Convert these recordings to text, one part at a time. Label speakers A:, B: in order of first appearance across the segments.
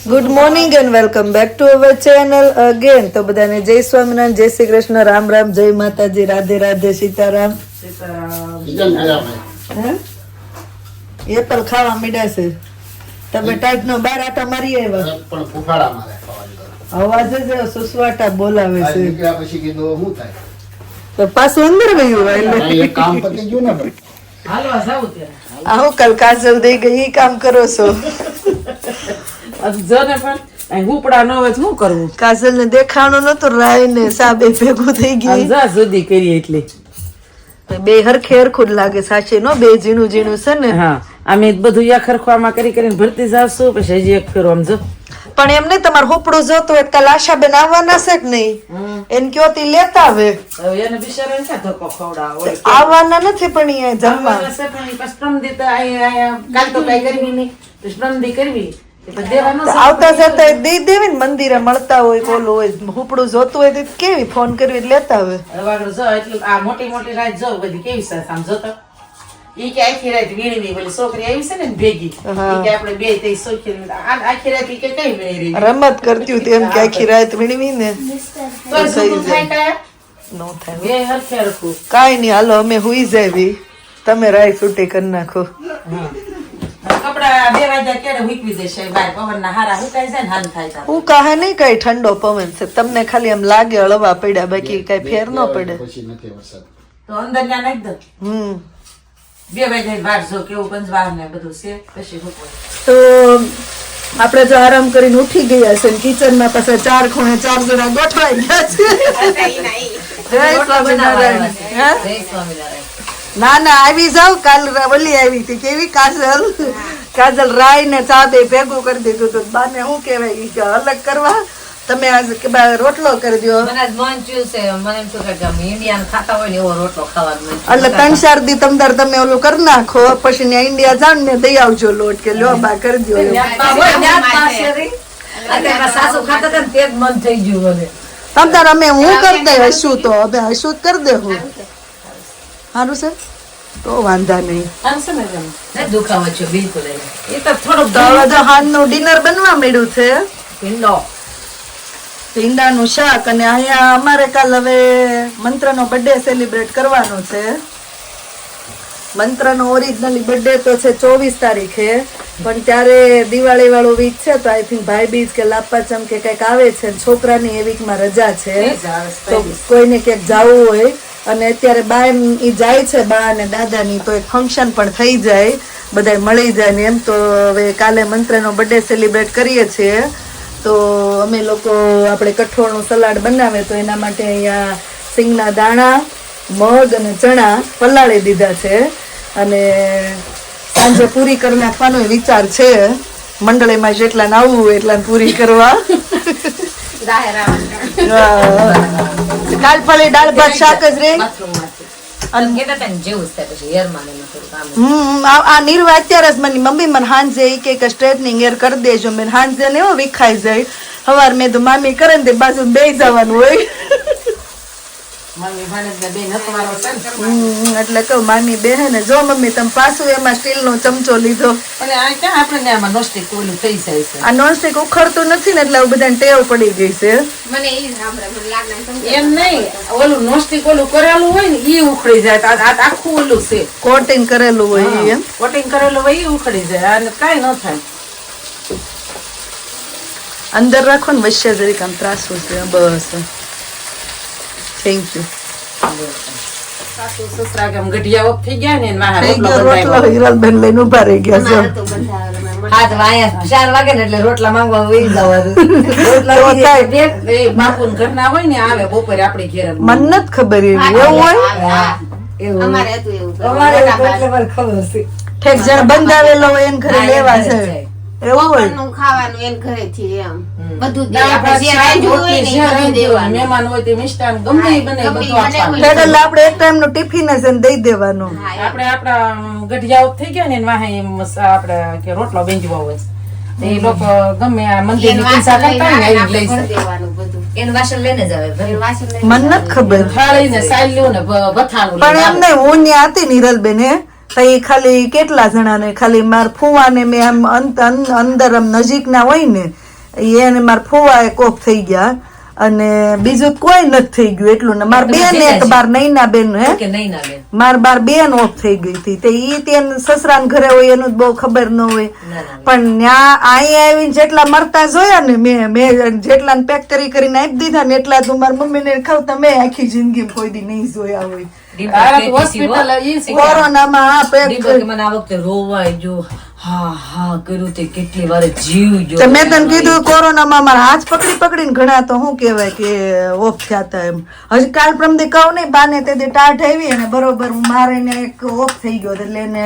A: Good morning and welcome back to our channel again. તો બધાને જય સ્વામિનારાયણ, જય શ્રી કૃષ્ણ, રામ રામ, જય માતાજી, રાધે રાધે, સીતારામ. એપલ ખાવા મીડ્યા છે. તમે ટાઈટ નો બાર આટા મારી આવ્યા, અવાજ જ સુસવાટા બોલાવે છે. તો પાછું અંદર ગયું આવું કલ કાજલ દઈ ગઈ ઈ કામ કરો છો. કાજલ ને દેખાણું નતું, રાય ને સાબે ભેગું થઈ ગયું
B: એટલે
A: બે હરખે હરખું જ લાગે. સાચી નો બે ઝીણું ઝીણું છે ને.
B: હા અમે બધું યા ખરખવામાં કરી કરીને ભરતી જાવશું, પછી હજી એક ફેરો આમ જો.
A: પણ એમ નહીં, તમારે હોપડું જોતું હોય કાલ આશાબેન આવવાના છે કે નહીં? એને કયો તી લેતા આવે.
B: એને બિચારાને ક્યાં ધક્કો ખવડાવો?
A: આવવાના નથી પણ અહીંયા જમવા.
B: આવવાના છે પણ પછી પ્રમદી તો અહીંયા કાલ તો કઈ કરવી નહીં, પછી પ્રમદી કરવી
A: આવતા જતા દઈ દેવી ને, મંદિરે મળતા હોય કોલું હોય, હોપડું જોતું હોય તો કેવી ફોન કરવી લેતા આવે.
B: એટલે આ મોટી મોટી રાત જો બધી કેવી છે આમ જોતો. ઈ કે આખી રાત વીણવી બોલી છોકરી આવી છે ને ભેગી, ઈ કે આપણે બે તઈ સોખી આખી રાત ઈ કે કઈ વીણી
A: રમત કરતી હતી એમ કે આખી રાત વીણવી ને
B: તો શું થાય
A: નો થાય.
B: બે હરખે હરખું
A: કાઈ નહીં, હાલો અમે હુઈ જાવી, તમે રાય છૂટી કરી નાખો.
B: કપડા 2 વાગ્યા ક્યારે હુકવી દેશે બાર પવનના હારા હુકાઈ જાય ને હાન થાય.
A: હું કહે નહીં કઈ ઠંડો પવન છે, તમને ખાલી એમ લાગે હળવા પડ્યા, બાકી કઈ ફેર ન પડે.
B: તો અંદર ત્યાં નાખી દો. 2 વાગ્યા વાર જો કેવું પંજવાર ને બધું છે પછી હુકવાય.
A: તો આપણે જો આરામ કરીને ઉઠી ગયા છે, કિચન માં પાછા 4 ખૂણે 4 જણા ગોઠવાઈ ગયા છે. જય સ્વામિનારાયણ. ના ના આવી જાવ. કાલ વલી આવી હતી કેવી કાજલ રાય ને ચા બે ભેગું કરી દીધું હતું. બાને શું કેવાય અલગ કરવા, તમે આજ રોટલો કરી દો. એટલે 3-4 દી તમદાર તમે ઓલું કરી નાખો, પછી ત્યાં ઇન્ડિયા જાણ ને દઈ આવજો લોટ કે લ્યો બા કરી દો. તમદાર અમે હું કરી દઈ હશું, તો હવે હશું કરી દે. હું સારું છે તો વાંધા નહીં. હાલનું ડિનર બનવા મળ્યું છે, ભીંડાનું શાક. અને અહીંયા અમારે કાલ હવે મંત્રનો બર્થડે સેલિબ્રેટ કરવાનો છે. મંત્રનો ઓરિજિનલી બર્થડે તો છે 24 તારીખે, પણ ત્યારે દિવાળી વાળો વીક છે, તો આઈ થિંક ભાઈ બીજ કે લાપાચમ કે કઈક આવે છે. છોકરાની એ વીકમાં રજા છે, તો કોઈને ક્યાંક જવું હોય અને અત્યારે બા ઈ જાય છે, બા અને દાદાની, તો એક ફંક્શન પણ થઈ જાય, બધા મળી જાય ને એમ. તો હવે કાલે મંત્રનો બર્થડે સેલિબ્રેટ કરીએ છીએ, તો અમે લોકો આપણે કઠોળનું સલાડ બનાવે, તો એના માટે અહીંયા સિંગના દાણા, મગ અને ચણા પલાળી દીધા છે, અને સાંજે પૂરી કરી નાખવાનો વિચાર છે. મંડળીમાં જેટલા આવવું હોય એટલા પૂરી કરવા. દાળ ફળી દાળ ભાત શાક જ રે. આ નિર્વા અત્યારે જ મને મમ્મી મને હાંજે કે સ્ટ્રેટનિંગ હેર કરી દેજો. મેં હાંજે ને એવો વિખાઈ જાય, સવાર મેં તો મામી કરે ને બાજુ બે જવાનું હોય, એટલે કહું મામી બે હે ને જો મમ્મી તમે પાછું એમાં સ્ટીલ નો ચમચો લીધો. આ નોનસ્ટિક ઉખડતું નથી ને, એટલે બધા ટેવ પડી ગઈ છે.
B: એમ નહીં, ઓલું નોનસ્ટિક ઓલું કરેલું હોય ને ઈ ઉખડી જાય. આખું ઓલું છે
A: કોટિંગ કરેલું હોય, એમ
B: કોટિંગ કરેલું હોય ઈ ઉખડી જાય અને કઈ ન થાય.
A: અંદર રાખો ને વચ્ચે જરીક આમ ત્રાસું છે. બસ થેન્ક યુ. હિરલબેન લઈને ઉભા રહી ગયા છે.
C: 4 વાગે ને એટલે રોટલા માંગવા વહી જવાનું.
B: બાપુ ઘરના હોય ને આવે બપોરે આપડી ઘેર.
A: મને નથી ખબર એવી એવું હોય.
C: ખબર છે
A: ઠેક જણ બંધાવેલો હોય એને ઘરે લેવા છે એવું હોય.
D: ખાવાનું એને ઘરેથી એમ બધું
B: મહેમાન હોય તે મિષ્ટાન ગમે બને બધું આપવાનું.
A: એટલે આપણે એક ટાઈમ નું ટિફિન જ દઈ દેવાનું.
B: આપણે આપડા ગઢિયાઓ થઈ ગયા ને વાહે આપડે કે રોટલો બેંજવા હોય એ લોકો ગમે આ મંદિર ની પૈસા કરતા ને એ લઈ
D: દેવાનું બધું.
C: એનું વાસણ લઈને જ આવે.
A: મને નથી ખબર.
B: થાળી ને સાલ્યું ને બથાણું.
A: પણ એમ નહીં, હું ત્યાં હતી નિરલબેન તઈ ખાલી કેટલા જણા ને ખાલી માર ફુવા ને મેં આમ અંદર આમ નજીક ના હોય ને એને મારા ફોવા કોપ થઈ ગયા અને બીજું કોઈ નથી થઈ ગયું એટલું ને મારા બેન એક બાર નૈના બેન હે
C: કે નહીં ના બેન
A: મારા બાર બેન ઓફ થઈ ગઈ હતી તે ઈ ત્યાં સસરા ઘરે હોય એનું બહુ ખબર ન હોય પણ ત્યાં અહીંયા આવીને જેટલા મરતા જોયા ને મેં જેટલા પેક કરીને આપી દીધા ને એટલા તું મારી મમ્મીને ખાવ તમે આખી જિંદગી કોઈ દી નહીં જોયા હોય
B: હોસ્પિટલ
A: કોરોનામાં આ પેક
C: મને આ વખતે રોવાય જો હા કર્યું તે કેટલી વાર જીવ જો
A: તો મેં તને કીધું કોરોનામાં મારા હાથ પકડીને ઘણા તો શું કહેવાય કે ઓફ થયા હતા એમ હજી કાલ પ્રમદી કહું નહીં બાને તે ટાઢ આવી અને બરોબર હું મારે ને એક ઓફ થઈ ગયો એટલે એને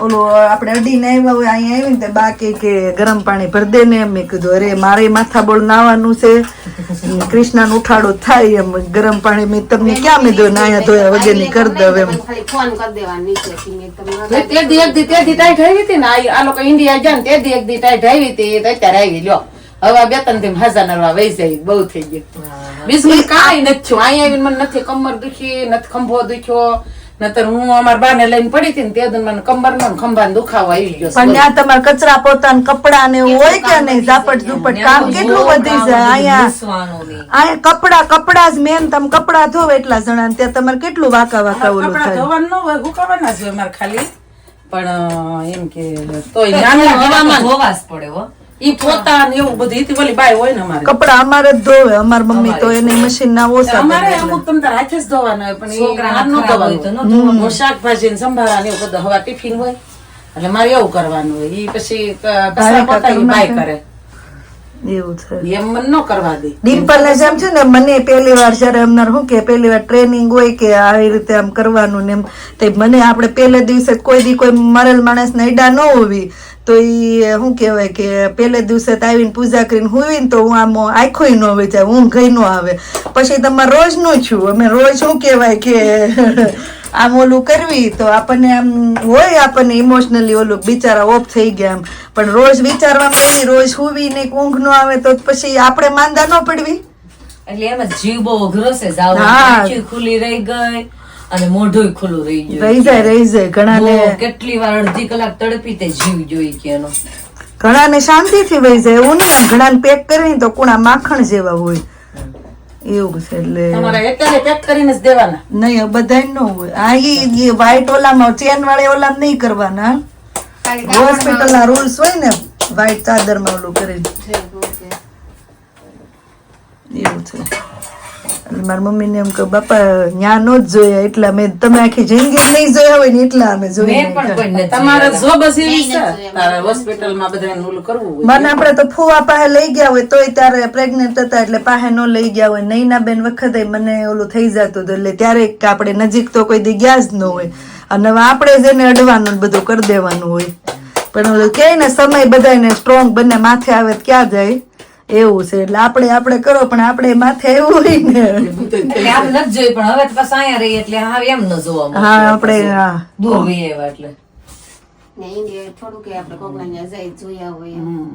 A: ઓલું આપણે અડીને આવ્યા હોય અહીંયા આવી ને બાકી કે ગરમ પાણી ભરી દે ને મેં કીધું અરે મારે માથા બોળ નાવાનું છે કૃષ્ણ ઉઠાડો થાય એમ ગરમ પાણી મેં તમને ક્યાં મેં દો નાયા ધોયા વગર ની કરી દઉં એમ
D: ખાલી ફોન કરી દેવાનો નીચેથી તમને
B: તે દી ટાઈટ આવી હતી ને આ લોકો ઇન્ડિયા ગયા ને તે દી એક દી ટાઈટ આવી હતી તો અત્યારે આવી લ્યો હવે બે ત્રણ થી હજાર નરવા વહી જાય બહુ થઈ ગયું બીજું કાંઈ નથી થયું અહીંયા આવીને મને નથી કમર દુખી નથી ખંભો દુખ્યો નતર હું અમારા બા ને લઈને પડી હતી ને તે મને કમર નો ખંભા દુખાવો આવી ગયો
A: પણ ત્યાં તમારે કચરા પોતાના કપડા ને એવું હોય કે નહીં ઝાપટ ઝુપટ કામ કેટલું વધી જાય અહીંયા કપડા જ મેન તમે કપડા ધોવ એટલા જણા ત્યાં તમારે કેટલું વાકા ઓલું
B: કપડા
A: થાય
B: ધોવાનું ન હોય હુકાવાના જ હોય મારે ખાલી પણ એમ કે તોય નાનું હવામાન
C: ધોવા જ પડે હો
B: ઈ પોતા ને એવું બધું ઈથી ઓલી બાય હોય ને અમારે
A: કપડા અમારે જ ધોવે અમારી મમ્મી તો એની મશીન ના ઓછા
B: અમારે અમુક તમ તાર હાથે જ ધોવાના હોય પણ
C: છોકરાના
B: ઈ ન
C: ખરાબ હોય તો
B: ધોવાનું હું શાકભાજી ને સંભારા ને એવું બધું હવા ટિફિન હોય એટલે મારે એવું કરવાનું હોય ઈ પછી કચરા પોતા ઈ બાય કરે
A: એવું છે
B: એમ મને ન કરવા દે
A: ડિમ્પલ ને જેમ છે ને મને પહેલી વાર જયારે અમને શું કે પહેલી વાર ટ્રેનિંગ હોય કે આવી રીતે આમ કરવાનું ને એમ તો મને આપણે પહેલે દિવસે કોઈ દી કોઈ મરેલ માણસ ને અડા ન હોવી તો ઈ શું કેવાય કે પહેલે દિવસે તો આવીને પૂજા કરીને હુઈ ને તો હું આમ આખો ન હોય જાય ઊંઘ ગઈ ન આવે પછી તમારે રોજ નું છું અમે રોજ શું કેવાય કે આમ ઓલું કરવી તો આપણને આમ હોય આપણને ઇમોશનલી ઓલું બિચારા ઓફ થઈ ગયા એમ પણ રોજ વિચારવા માંડી રોજ હુવી ને ઊંઘ ન આવે તો પછી આપણે માંદા ન પડવી
C: એટલે એમ જ જીવ બહુ અઘરો છે જાવ
A: હા.
C: આંખી ખુલ્લી રહી ગઈ અને મોઢું ખુલ્લું રહી ગયું
A: રહી જાય ઘણા ને
C: બહુ કેટલી વાર અડધી કલાક તડપી તે જીવ જોઈ કે એનો
A: ઘણા ને શાંતિ થી વહી જાય એવું નહીં ઘણા ને પેક કરીને તો કુણા માખણ જેવા હોય એવું છે એટલે
B: તમારે અત્યારે પેક કરીને જ દેવાના
A: નહીં બધા ન હોય આ ઈ વ્હાઈટ ઓલામાં ચેન વાળે ઓલામાં નહીં કરવાના હોસ્પિટલ ના રૂલ્સ હોય ને વ્હાઈટ ચાદર માં ઓલું કરીને એવું છે એટલે મારી મમ્મી ને એમ કે બાપા ન્યા નો જ જોયા એટલા મેં તમે આખી જિંદગી નહીં જોયા હોય ને એટલા અમે
C: મેં
A: જોયા
C: પણ કોઈ નથી
B: તમારે જોબ જ એવી છે તારે હોસ્પિટલમાં બધાને ઓલું કરવું હોય
A: મને આપડે તો ફુવા પાસે લઈ ગયા હોય તોય ત્યારે પ્રેગ્નેન્ટ હતા એટલે પાસે ન લઈ ગયા હોય નૈના બેન વખતે મને ઓલું થઈ જતું હતું એટલે ત્યારે આપણે નજીક તો કોઈ દી ગયા જ ન હોય અને હવે આપણે જ એને અડવાનું બધું કરી દેવાનું હોય પણ ઓલું કે ને સમય બધાને સ્ટ્રોંગ બંને માથે આવે તો ક્યાં જાય એવું છે એટલે આપણે કરો પણ આપણે માથે એવું હોય ને
C: એટલે આમ નથી જોઈ પણ હવે તો પાછા અહીંયા રહી એટલે હવે એમ ન જોવા મળે
A: હા આપણે હા
C: દૂર રહી એવા એટલે
D: ને ઇન્ડિયા થોડું કે આપણે કોકના ત્યાં જઈ જોયા હોય એમ.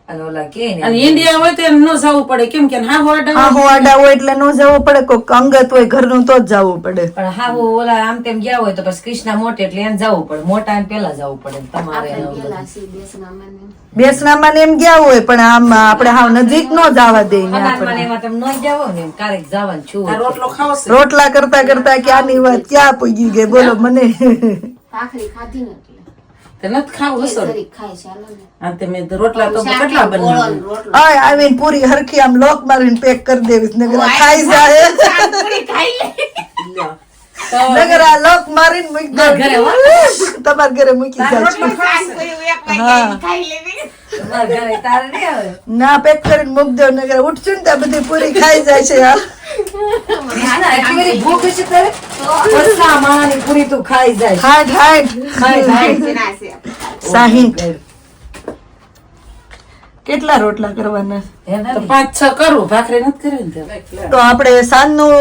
C: અને ઓલા કે ને
B: અને ઇન્ડિયા હોય તો એને ન જવું પડે કેમ કે હા
A: હા હું આડા હોય એટલે ન જવું પડે કોઈક અંગત હોય ઘરનું તો જ જવું પડે
C: પણ હા ઓલા આમ તેમ ગયા હોય તો પછી કૃષ્ણા મોટે એટલે એને જવું પડે મોટા ને પેલા જવું પડે તમારે
D: આપણે
C: એનું બધું.
D: ગયેલા છીએ બેસનામાં ને.
A: બેસનામાં ને એમ ગયા હોય પણ આમ આપણે હાવ નજીક ન જવા દે
C: અનાજમાં ને એમાં તમે ન જાવ ને એમ ક્યારેક જવાનું છું
B: રોટલો ખાવો છે
A: રોટલા કરતા કરતા ક્યાંની વાત ક્યાં પૂગી ગઈ બોલો મને
D: ભાખરી ખાધી ને એટલે
B: તે નથી ખાવું હશો
D: જરીક ખાય છે હાલો ને.
B: હા તે મેં તો રોટલા તો કેટલા
D: ગોળો
B: બનાવ્યા
D: ને રોટલો.
A: આય આવીને પૂરી હરખી આમ લોક મારીને પેક કરી દેવી નગર આ ખાઈ જાય
B: લ્યો.
A: નગર આ લોક મારીને મૂકી દે
C: ઘરે હો.
A: તમારા ઘરે મૂકી જાય છે.
C: તમારા ઘરે તારે નહીં આવે
A: ના પેક કરીને મૂકી દો નગર ઉઠશું ને ત્યાં બધી પૂરી ખાઈ જાય છે આ.
C: કૃષ્ણા, એટલી બધી ભૂખ છે તારે પતલા માવાની પૂરી તું ખાઈ જાય
A: હાડ હાડ
D: ના છે.
A: 60 કેટલા રોટલા કરવાના
C: હે ને?
B: તો 5-6 કરું ભાખરી નથી કરી ને તે.
A: તો આપણે સાંજનું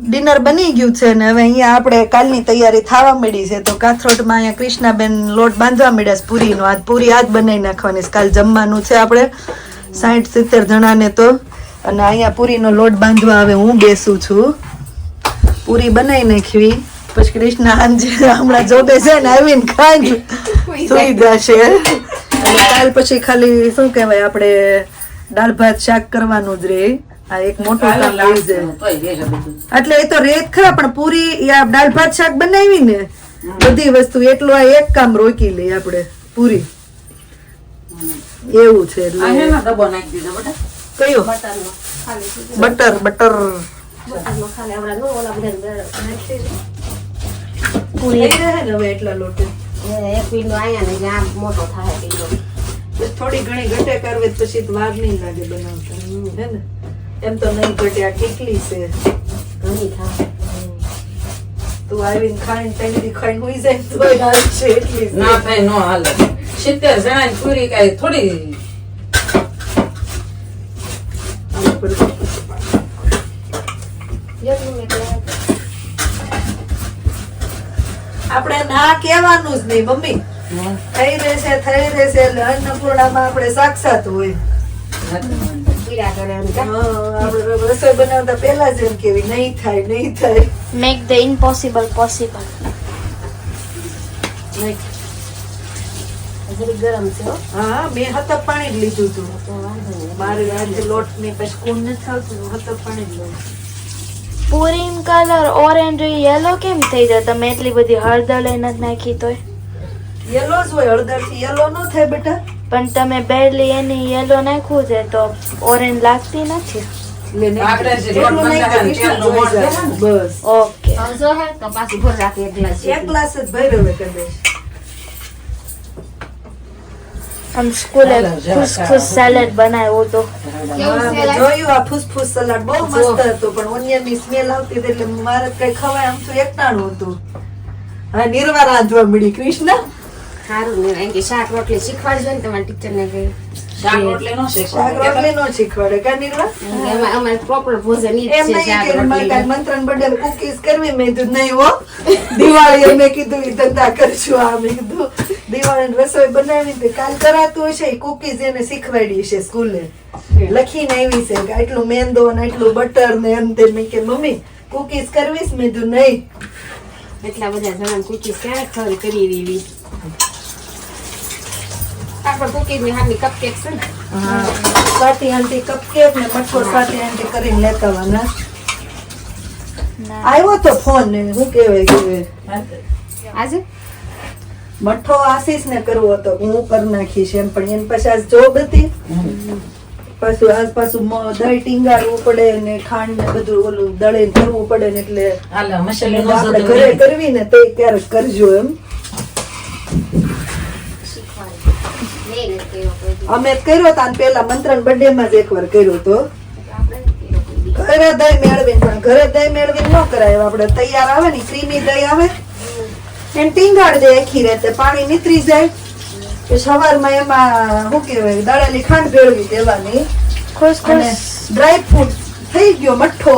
A: ડિનર બની ગયું છે ને હવે અહીંયા આપણે કાલની તૈયારી થવા મળી છે તો કાથરોટમાં અહીંયા કૃષ્ણાબેન લોટ બાંધવા મળ્યા છે પૂરીનો આજ પૂરી આજ બનાવી નાખવાની છે કાલ જમવાનું છે આપણે 60-70 જણાને તો અને અહીંયા પૂરીનો લોટ બાંધવા હવે હું બેસું છું પૂરી બનાવી નાખવી પછી કૃષ્ણ હાંજે હમણાં જોબે છે ને આવીને ખાઈ સુઈ જશે અને કાલ પછી ખાલી શું કહેવાય આપણે દાળ ભાત શાક કરવાનું જ રે. આ એક મોટું કામ થઈ જાય.
B: તોય રહેશે બધું.
A: એટલે એ તો રેત ખરા, પણ પૂરી આ દાળ ભાત શાક બનાવી ને બધી વસ્તુ એટલું આ એક કામ રોકી લે આપણે પૂરી. એવું છે.
B: આ હે ને ડબ્બો નાખી દીધો બેટા.
A: કયો?
D: બટરનો ખાલી છે.
A: બટર.
D: બટરનો ખાલી આપણા જો ઓલા બધા નાખી દે.
A: પૂરી રહે ને હવે એટલા લોટે.
D: એક પીંડો આયા ને જ્યાં મોટો થાય પીંડો.
A: થોડી ઘણી ઘટે કરવે તો પછી વાર નહીં લાગે બનાવતા, હે ને? એમ તો નહીં ઘટે. આ કેટલી છે?
D: ઘણી થાય.
A: તું આવીને ખાઈને ટેન્ડી ખાઈને હોઈ જાય તોય હાલ છે એટલી છે.
B: ના થાય નો હાલે. 70 જણાની પૂરી કાંઈ થોડી.
D: જેટલું એટલે
A: આપણે ના કહેવાનું જ નહીં મમ્મી. થઈ રહેશે એટલે અન્નપૂર્ણામાં આપણે સાક્ષાત હોય.
D: પીડા કરે એમ કે.
A: આપણે રસોઈ બનાવતા પહેલા જ એમ કેવી નહીં થાય.
E: Make the impossible possible.
D: હજી ગરમ છે હો.
A: હા, મેં હતપ પાણી જ લીધું હતું.
D: તો વાંધો નહીં.
A: મારે આજે લોટ ની પછી કોણ નથી આવતું, હતપ પાણી જ લઉં.
E: પૂરીમ કલર ઓરેન્જ યલો કેમ થઈ જાય? તમે એટલી બધી હળદર લઈને જ નાખી તોય.
A: યલો જ હોય, હળદર થી યલો ન થાય બેટા.
E: પણ તમે બેડલી એની યલો નાખ્યું છે તો ઓરેન્જ લાગતી નથી.
B: આપણે જે
A: એટલું
B: લોટ
A: નહીં
B: બંધાવે
A: કરીશું,
B: તેલનો
A: જોઈ
B: લોટ
A: જાય.
B: દેવાનો.
A: બસ
E: ઓકે.
D: હવે જો હે તો પાછી ભર રાખી એક ગ્લાસ
A: એક ગ્લાસ જ ભર્યો હવે કદાચ.
E: આમ સ્કૂલે ખુશ સેલેડ બનાવ્યું તો
D: કેવું
A: હા,
D: છે
A: મેં જોયું આ ફૂસફૂસ સલાડ બહુ મસ્ત હતું, પણ ઓનિયન ની સ્મેલ આવતી હતી એટલે મારે કઈ ખવાય આમ તો એકટાણું હતું. હા, નિર્વા રાંધવા મળી કૃષ્ણ.
D: સારું ને એમ કે શાક રોટલી શીખવાડજો ને તમારા ટીચરને કઈ.
B: શાક રોટલી નો
A: શાક
B: શીખવાડે.
A: રોટલી નો શીખવાડે કા નિર્વા?
D: એમાં અમારે પ્રોપર ભોજન ઈ જ
A: એમ
D: છે
A: નહીં
D: શાક
A: કે મારે
D: રોટલી.
A: કાંઈ મંત્રણ બર્થડે કુકીઝ કરવી, મેં કીધું નહીં હો, દિવાળી મેં કીધું ઈ ધંધા કરશું. આ મેં કીધું દિવાળી રસોઈ બનાવી તે કાલ કરાતું હશે, કુકીઝ એને શીખવાડી છે સ્કૂલે. લખીને આવી છે કે આટલું મેંદો ને આટલું બટર ને એમ તે. મેં કે મમ્મી કુકીઝ કરવીશ? મેં કીધું નહીં.
D: એટલા બધા જણા કુકીઝ ક્યારે ખરી કરી એવી. આપણે કુકીઝ ની હાથની કપકેક છે ને.
A: હા, સ્વાતિ આંટી કપકેક ને મઠો સ્વાતિ આંટી કરીને લેતા આવવાના. આવ્યો તો ફોન ને શું કહેવાય
D: આજે
A: મઠો આશીષ ને કરવો હતો, હું કરી નાખીશ એમ, પણ એને પછી આજ જોબ હતી. પાછું દહીં ટીંગાડવું પડે ને ખાંડ ને બધું ઓલું દળીને કરવું પડે ને એટલે
B: હાલે, મસાલો નો
A: આપણે
B: જતો
A: ઘરે
B: નહીં.
A: કરવી ને તે ક્યારેક કરજો એમ.
D: નહીં ને કેવો કોઈ દી.
A: અમે કર્યો તો આને પેલા મંત્રણ બર્થડે માં જ એકવાર કર્યો તો.
D: આપણે કેવો કોઈ દી.
A: ઘરે દહીં મેળવીને, પણ ઘરે દહીં મેળવીને ન કરાય. આપણે તૈયાર આવે ને ક્રીમી દહીં આવે એને ટીંગાડ દે આખી રાતે, પાણી નીતરી જાય પછી સવારમાં એમાં શું કહેવાય દળેલી ખાંડ ભેળવી દેવાની અને
E: ખુશખુશ
A: ડ્રાય ફ્રૂટ થઈ ગયો મઠ્ઠો.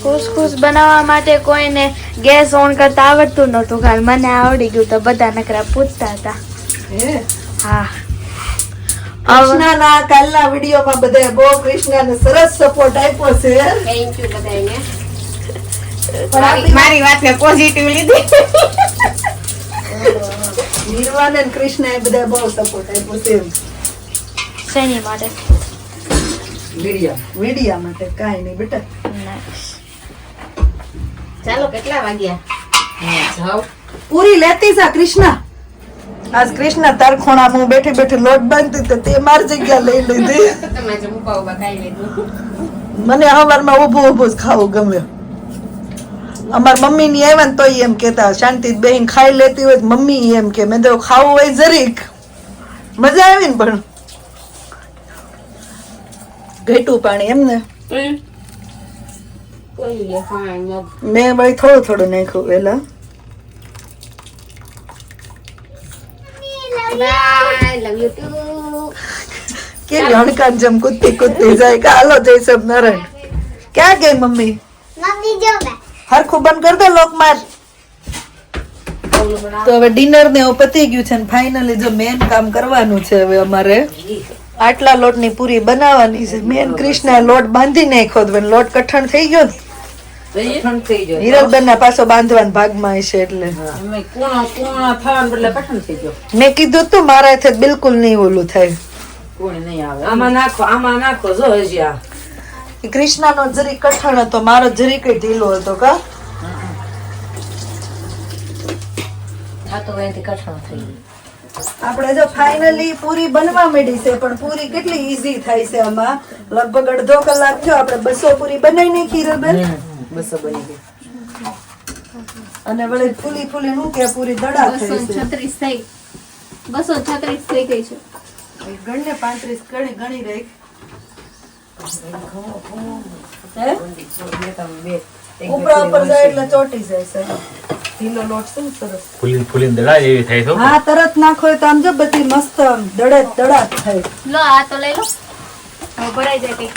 E: ખુશખુશ બનાવવા માટે કોઈને ગેસ ઓન કરતા આવડતું નહોતું, કાલ મને આવડી ગયું તો બધા નકરા પૂછતા હતા.
A: હે
E: હા.
A: કૃષ્ણના કાલના વિડીયોમાં બધાએ બહુ કૃષ્ણને સરસ સપોર્ટ આપ્યો છે.
D: Thank you બધાયને.
A: પણ આપણી
D: મારી વાતને પોઝિટિવ લીધી.
A: નિર્વાણ અને કૃષ્ણએ બધાએ બહુ સપોર્ટ આપ્યો છે એમ.
E: શેની માટે?
A: વિડિયા માટે કાંઈ નહીં બેટા.
E: Nice.
D: ચાલો કેટલા વાગ્યા?
B: જાઓ.
A: પૂરી લેતી જા કૃષ્ણ. આજ કૃષ્ણ તાર ખૂણામાં હું બેઠી બેઠી લોટ બાંધતી તો તે મારી જગ્યા લઈ લીધી.
D: તમે જે ઉભા ઉભા ખાઈ લીધું.
A: મને હવારમાં ઊભું ઊભું જ ખાવું ગમે. અમાર મમ્મી ની આવ્યા ને તોય એમ કેતા શાંતિ બેહીન ખાઈ લેતી હોય તો મમ્મી એમ કે મેં તો ખાવું હોય જરીક મજા આવી ને, પણ ઘેટું પાણી એમ ને
D: કોઈ લે ફાઈન મગ.
A: મેં ભાઈ થોડું થોડું નાખ્યું પેલા.
D: Bye, love you too.
A: કેવી હણકાન જેમ કૂદતી કૂદતી જાય કે હાલો જયસબ નારાયણ. ક્યાં ગઈ મમ્મી? હરખું બંધ કર દે લોક માર. તો હવે ડિનર ને એવું પતી ગયું છે ને ફાઇનલી જો મેન કામ કરવાનું છે હવે અમારે. આટલા લોટની પૂરી બનાવવાની છે. મેન કૃષ્ણ લોટ બાંધી નાખ્યો તો લોટ કઠણ થઈ ગયો ને.
B: ઠંડ થઈ ગયો.
A: હિરલબેન ના પાછો બાંધવાના ભાગમાં હશે એટલે
B: અમે કૂણા થવાને બદલે કઠણ થઈ ગયો.
A: મેં કીધું તું મારા હાથે બિલકુલ નહીં ઓલું થાય.
B: કોણ નહીં આવે
C: આમાં નાખો જો હજી આ
A: કૃષ્ણાનો જરી કઠણ હતો, મારો જરી કઈ ઢીલો હતો કા.
C: થાતો એનાથી કઠણ થઈ ગયું.
A: આપણે જો ફાઇનલી પૂરી બનવા માંડી છે, પણ પૂરી કેટલી ઈઝી થાય છે આમાં. લગભગ અડધો કલાક જો આપણે 200 પૂરી બનાવી નાખી હીરલબેન.
B: બસ બની ગઈ.
A: અને વળી ફૂલી ફૂલી નું કે પૂરી દડા થઈ છે.
D: 236 થઈ 236 થઈ ગઈ છે.
A: ગણને 35 ગણી રહી. ઉપરા ઉપર જાય એટલે ચોટી જાય છે. ઢીલો લોટ છે ને સરસ.
F: ફૂલીને દડા એવી થાય તો
A: હા, તરત નાખો તો આમ જો બધી મસ્ત આમ દડા જ થાય.
D: લો આ તો લઈ લો. હવે ભરાઈ જાય કઈક.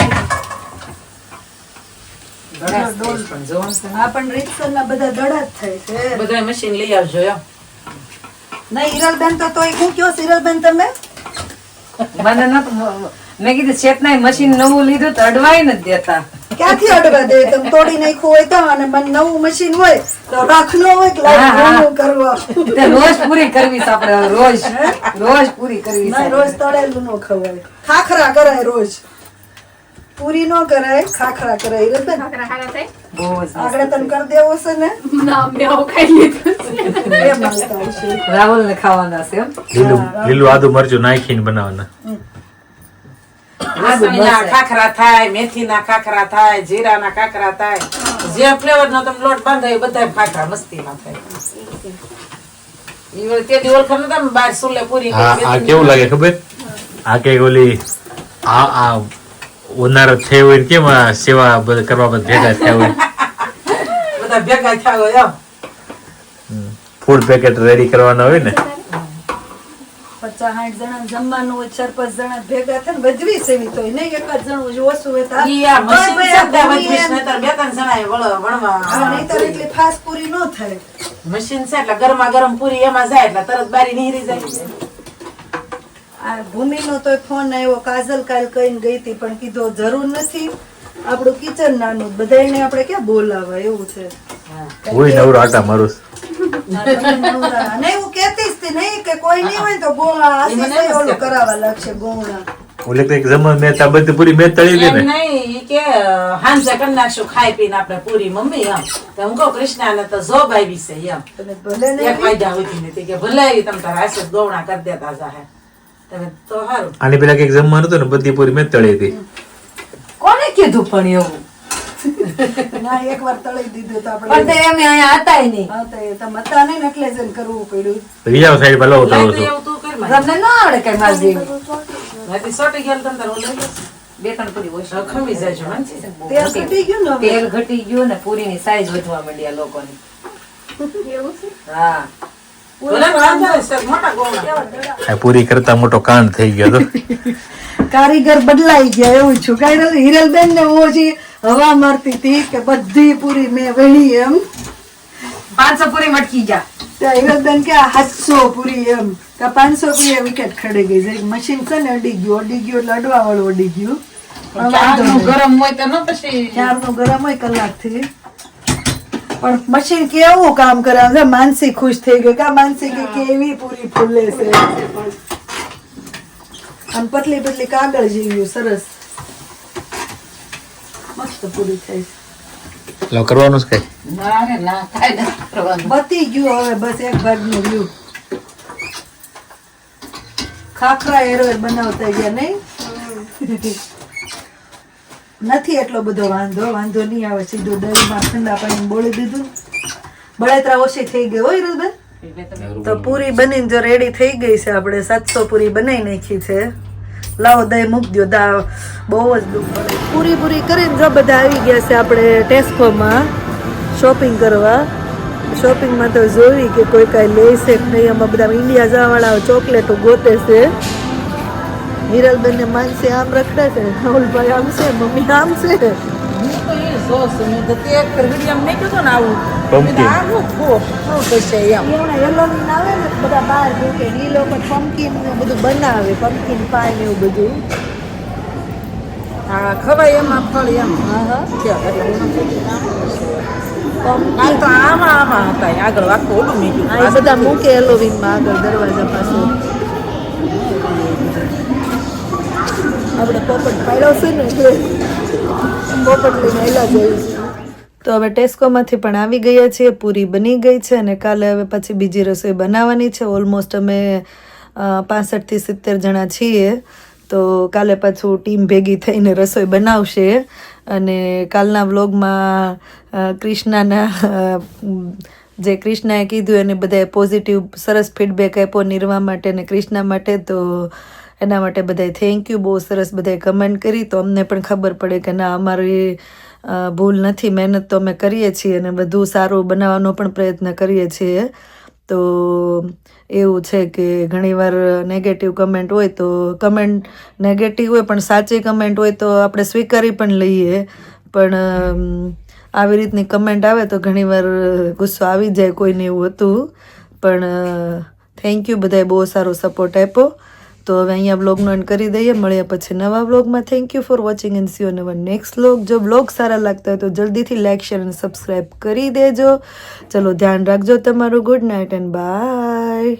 B: પણ જોવાનું છે.
A: આ પણ રીતસરના બધા દડા જ થાય છે.
B: બધા મશીન લઈ આવજો એમ.
A: નહીં હિરલબેન તો તોય હું કયો હિરલબેન તમે
C: મને મેં કીધું શેઠના મશીન નવું લીધું તો અડવાય નથી દેતા.
A: ક્યાંથી અડવા દે? તમે તોડી નાખ્યું હોય તો, અને મને નવું મશીન હોય તો રાખનો હોય કે લાઈટ ઘણું કરવા.
C: તે રોજ પૂરી કરવી છે આપણે હવે, રોજ પૂરી કરવી
A: ના,
C: છે.
A: રોજ તળેલું ન ખવાય. ખાખરા કરાય રોજ, પૂરી નો કરાય, ખાખરા કરાય. હિરલબેન
D: ખાખરા ખારા થાય.
C: બહુ જ
A: આગળ તને કરી દેવો છે ને
D: ના મેં આવું ખાઈ લીધું છે.
A: એ માનતા હશે.
C: રાહુલ ને ખાવાના છે એમ.
F: લીલું આદુ મરચું નાખીને બનાવવાના.
B: લસણીના ખાખરા થાય, મેથીના ખાખરા થાય, જીરાના ખાખરા થાય, જે ફ્લેવર નો તમે લોટ બાંધો એ બધા ખાખરા મસ્તીમાં થાય. ઈ વળી તે દી ઓળખાણ નતા ને બાર સુલે પૂરી
F: આ કેવું લાગે ખબર? આ કે ઓલી આ ઉનાળો થયો હોય ને કેમ આ સેવા બધા કરવા બધા ભેગા થયા હોય,
B: બધા ભેગા થયા હોય એમ.
F: ફૂડ પેકેટ રેડી કરવાના હોય ને.
A: 50-60 જણા જમવાનું હોય, 4-5 જણા ભેગા થઈને વધવી સેવી તો નહીં, એક જ જણું જ ઓછું હોય તો
B: ઈ આ મશીન શબ્દ વધીશ નહીંતર બે ત્રણ જણાએ વણવા.
A: નહીંતર એટલી ફાસ્ટ પૂરી ન થાય.
B: મશીન છે એટલે ગરમા ગરમ પૂરી એમાં જાય એટલે તરત બારી નીહરી જાય.
A: આ ભૂમિનો તો ફોન આવ્યો, કાજલ કાલ કહીને ગઈ હતી, પણ કીધું જરૂર નથી, આપણું કિચન નાનું, બધાને આપણે ક્યાં બોલાવા, એવું છે.
F: હોય નવરો આટા મારું.
A: નહીં, હું કહેતી જ હતી, નહીં કે કોઈ નહીં હોય તો આશીષ ઓલું કરાવવા લાગશે ગોળા.
F: ઓલે કંઈક જમણ મેં આ બધી પૂરી મેં તળી દે
B: એમ
F: ને.
B: નહીં, ઈ કે હાંજે કરી નાખશું ખાઈ પીને આપણે પૂરી મમ્મી એમ. તો હું કહું કૃષ્ણાને તો જોબ આવી છે એમ.
A: તમે ભલે
B: એક
A: નહીં
B: વાગ્યા સુધી નથી કે ભલે આવી તમ તારા આશીષ ગૌણા કરી દેતા જાહે. તમે તો હારું.
F: આની પેલા કંઈક જમવાનું હતું ને બધી પૂરી મેં તળી હતી.
C: કોને કીધું પણ એવું?
A: ના, એકવાર તળી દીધું તો
C: પણ
A: આપણે
C: તે એમ અહીંયા હતા નહીં.
A: હા, તો એ તમે હતા નહીં ને એટલે જ એને કરવું પડ્યું.
F: બીજા સાઈડ પર લાવો
B: લઈ
F: તો
B: તો એવું તું કર માં.
C: તમને ના આવડે કઈ મારી જેવી.
B: નથી સોટી ગયેલ તમ તારે લઈ લે.
C: બે ત્રણ પૂરી હોય છે.
B: ખમી જાય છે વાંચી.
A: તેલ ઘટી ગયું ને હવે.
C: તેલ ઘટી ગયું ને પૂરીની સાઈઝ વધવા માંડી આ લોકોની.
D: એવું છે.
C: હા
B: ભલે ને વાંધો નહીં, સર મોટા ગૌણા.
F: આ પૂરી કરતા મોટો કાંડ થઈ ગયો તો.
A: કારીગર બદલાઈ ગયા એવું છું. હિરલબેન ને ઓછી હવા મારતી હતી કે બધી પૂરી મેં વણી એમ.
C: 500 પૂરી મટકી જા.
A: ત્યાં હિરલબેન કે 700 પૂરી એમ. કે 500 પૂરી વિકેટ ખડી ગઈ. જરીક મશીન છે ને અડી ગયું એટલે અડવા વાળું અડી ગયું. પણ વાંધો
B: ચારનું
A: નહીં.
B: ગરમ હોય તો ન પછી
A: ચારનું ગરમ હોય કલાકથી. પણ મશીન કેવું કામ કરે છે. માનસી ખુશ થઈ ગઈ કે માનસી કે કેવી પૂરી ફૂલે છે. આમ પતલી પતલી કાગળ જેવી સરસ મસ્ત પૂરી થઈ.
F: લો કરવાનું છે કઈ.
B: ના રે ના કાંઈ નથી કરવાનું.
A: બતી ગયું હવે બસ એક ભાગનું રહ્યું. ખાખરા એરોય બનાવતા ગયા નહીં. નથી એટલો બધો વાંધો નહીં આવે. સીધું દહીંમાં ઠંડા પાણી બોળી દીધું. બળેતરા ઓછી થઈ ગઈ હોય રુબેન. તો પૂરી બનીને જો રેડી થઈ ગઈ છે. આપણે 700 પૂરી બનાવી નાખી છે. લાવો દહીં મૂકી દો. બહુ જ દુઃખ પડે. પૂરી કરીને જો બધા આવી ગયા છે આપણે ટેસ્કોમાં શોપિંગ કરવા. શોપિંગમાં તો જોઈ કે કોઈ કાંઈ લે છે કે નહીં. આમાં બધા ઇન્ડિયા જવાવાળા ચોકલેટો ગોતે છે. હિરલબેન ને માનસી આમ રખડે છે, રાહુલભાઈ આમ છે, મમ્મી આમ છે.
B: હું તો એ જોશ મેં તો તે એક વિડીયો મેં કીધું ને આવું
F: Pumpkin.
B: આનું ફ્રૂટ હશે એમ.
A: એવડા હેલોવીન આવે ને તો બધા બહાર મૂકે ને ઈ લોકો પમ્પકિન ને બધું બનાવે. પમ્પકિન પાય ને એવું બધું.
B: હા ખવાય એમાં ફળ એમ.
A: હા
B: આ તો આમાં હતા આગળ આખું ઓલું મેં
A: આ એ બધા મૂકે હેલોવીન માં આગળ દરવાજા પાસે. આપણે પોપટ પાડ્યો છે ને એટલે પોપટ લઈને આયલા જઈશું. તો હવે ટેસ્કોમાંથી પણ આવી ગયા છીએ, પૂરી બની ગઈ છે અને કાલે હવે પછી બીજી રસોઈ બનાવવાની છે. ઓલમોસ્ટ અમે 65 થી 70 જણા છીએ, તો કાલે પાછું ટીમ ભેગી થઈને રસોઈ બનાવશે. અને કાલના વ્લોગમાં કૃષ્ણાના જે કૃષ્ણાએ કીધું એને બધાએ પોઝિટિવ સરસ ફીડબેક આપ્યો નિર્વા માટે અને કૃષ્ણા માટે, તો એના માટે બધાએ થેન્ક યુ. બહુ સરસ બધાએ કમેન્ટ કરી, તો અમને પણ ખબર પડે કે ના અમારી ભૂલ નથી, મહેનત તો અમે કરીએ છીએ અને બધું સારું બનાવવાનો પણ પ્રયત્ન કરીએ છીએ. તો એવું છે કે ઘણીવાર નેગેટિવ કમેન્ટ હોય તો કમેન્ટ નેગેટિવ હોય પણ સાચી કમેન્ટ હોય તો આપણે સ્વીકારી પણ લઈએ, પણ આવી રીતની કમેન્ટ આવે તો ઘણીવાર ગુસ્સો આવી જાય કોઈને, એવું હતું. પણ થેન્ક યુ, બધાએ બહુ સારો સપોર્ટ આપ્યો. તો હવે અહીંયા બ્લોગનો એન્ડ કરી દઈએ, મળીએ પછી નવા બ્લોગમાં. Thank you for watching and C you in our next blog. જો બ્લોગ સારા લાગતા હોય તો જલ્દીથી લાઇક, શેર અને સબસ્ક્રાઈબ કરી દેજો. ચલો ધ્યાન રાખજો તમારું. Good night and by.